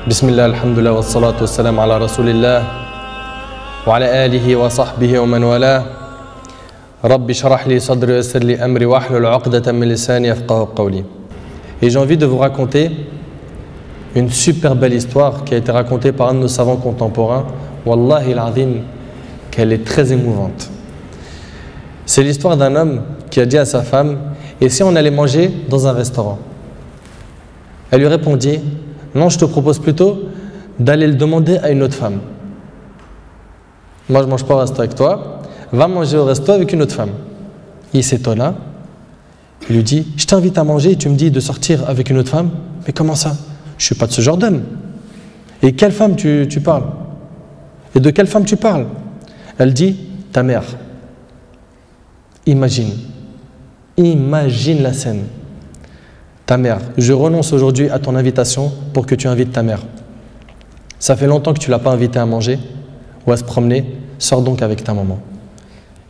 Bismillah, alhamdulillah, wa salatu wa salam ala rasulillah wa ala alihi wa sahbihi wa man wala. Rabbi shrah li sadri wa yassir li amri wa hlul 'uqdatan min lisani yafqahu qawli. Et j'ai envie de vous raconter une super belle histoire qui a été racontée par un de nos savants contemporains. Wallahi al-azim, qu'elle est très émouvante. C'est l'histoire d'un homme qui a dit à sa femme: et si on allait manger dans un restaurant? Elle lui répondit: non, je te propose plutôt d'aller le demander à une autre femme. Moi, je ne mange pas au resto avec toi, va manger au resto avec une autre femme. Il s'étonna, il lui dit: je t'invite à manger et tu me dis de sortir avec une autre femme? Mais comment ça? Je ne suis pas de ce genre d'homme. Et quelle femme tu parles? Et de quelle femme tu parles? Elle dit: ta mère. Imagine la scène. Ta mère, je renonce aujourd'hui à ton invitation pour que tu invites ta mère. Ça fait longtemps que tu ne l'as pas invitée à manger ou à se promener, sors donc avec ta maman.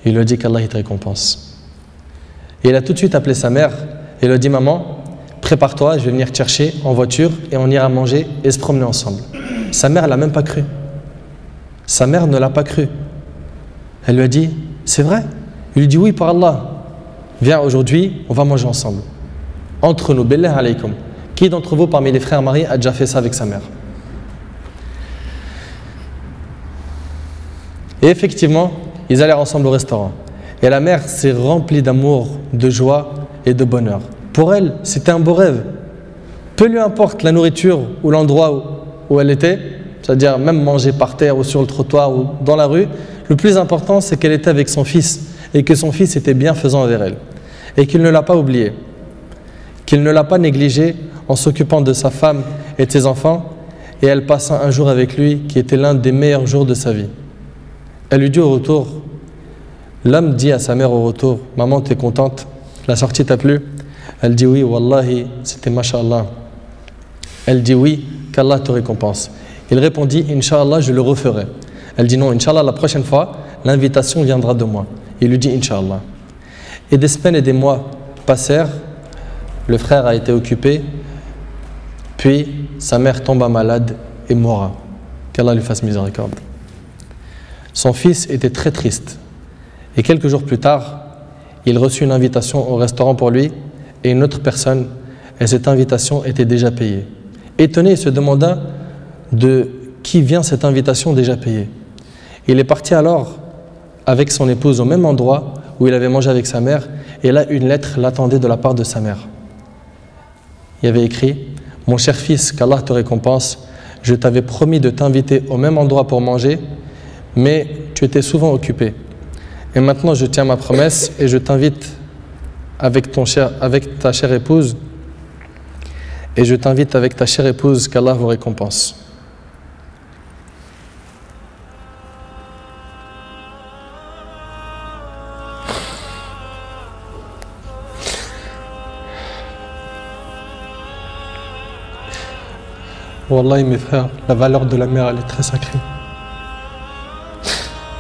Il lui a dit qu'Allah te récompense. Et il a tout de suite appelé sa mère et lui a dit: maman, prépare-toi, je vais venir te chercher en voiture et on ira manger et se promener ensemble. Sa mère ne l'a même pas cru. Sa mère ne l'a pas cru. Elle lui a dit: c'est vrai? Il lui dit: oui, par Allah. Viens, aujourd'hui, on va manger ensemble. Entre nous, billah alaykum. Qui d'entre vous, parmi les frères mariés, a déjà fait ça avec sa mère? Et effectivement, ils allèrent ensemble au restaurant. Et la mère s'est remplie d'amour, de joie et de bonheur. Pour elle, c'était un beau rêve. Peu lui importe la nourriture ou l'endroit où elle était, c'est-à-dire même manger par terre ou sur le trottoir ou dans la rue, le plus important, c'est qu'elle était avec son fils et que son fils était bienfaisant envers elle. Et qu'il ne l'a pas oublié, qu'il ne l'a pas négligé en s'occupant de sa femme et de ses enfants, et elle passa un jour avec lui qui était l'un des meilleurs jours de sa vie. Elle lui dit au retour, l'homme dit à sa mère au retour: maman, t'es contente? La sortie t'a plu? Elle dit: oui, wallahi, c'était mashallah. Elle dit: oui, qu'Allah te récompense. Il répondit: Inch'Allah, je le referai. Elle dit: non, Inch'Allah, la prochaine fois, l'invitation viendra de moi. Il lui dit: Inch'Allah. Et des semaines et des mois passèrent, le frère a été occupé, puis sa mère tomba malade et mourra. Qu'Allah lui fasse miséricorde. Son fils était très triste. Et quelques jours plus tard, il reçut une invitation au restaurant pour lui et une autre personne, et cette invitation était déjà payée. Étonné, il se demanda de qui vient cette invitation déjà payée. Il est parti alors avec son épouse au même endroit où il avait mangé avec sa mère, et là une lettre l'attendait de la part de sa mère. Il y avait écrit: mon cher fils, qu'Allah te récompense, je t'avais promis de t'inviter au même endroit pour manger, mais tu étais souvent occupé. Et maintenant je tiens ma promesse et je t'invite avec ta chère épouse, et je t'invite avec ta chère épouse, qu'Allah vous récompense. Wallahi mes frères, la valeur de la mère, elle est très sacrée.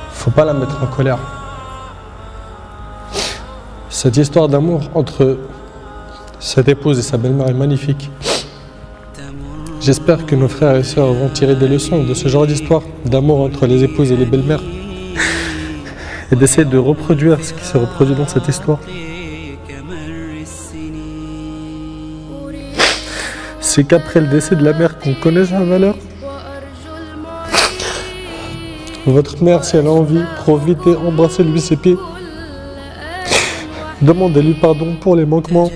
Faut pas la mettre en colère. Cette histoire d'amour entre cette épouse et sa belle-mère est magnifique. J'espère que nos frères et sœurs vont tirer des leçons de ce genre d'histoire d'amour entre les épouses et les belles-mères et d'essayer de reproduire ce qui se reproduit dans cette histoire. C'est qu'après le décès de la mère qu'on connaît sa valeur. Votre mère, si elle a envie, profitez, embrassez-lui ses pieds. Demandez-lui pardon pour les manquements,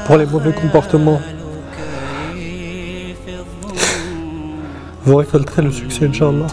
pour les mauvais comportements. Vous récolterez le succès, Inch'Allah.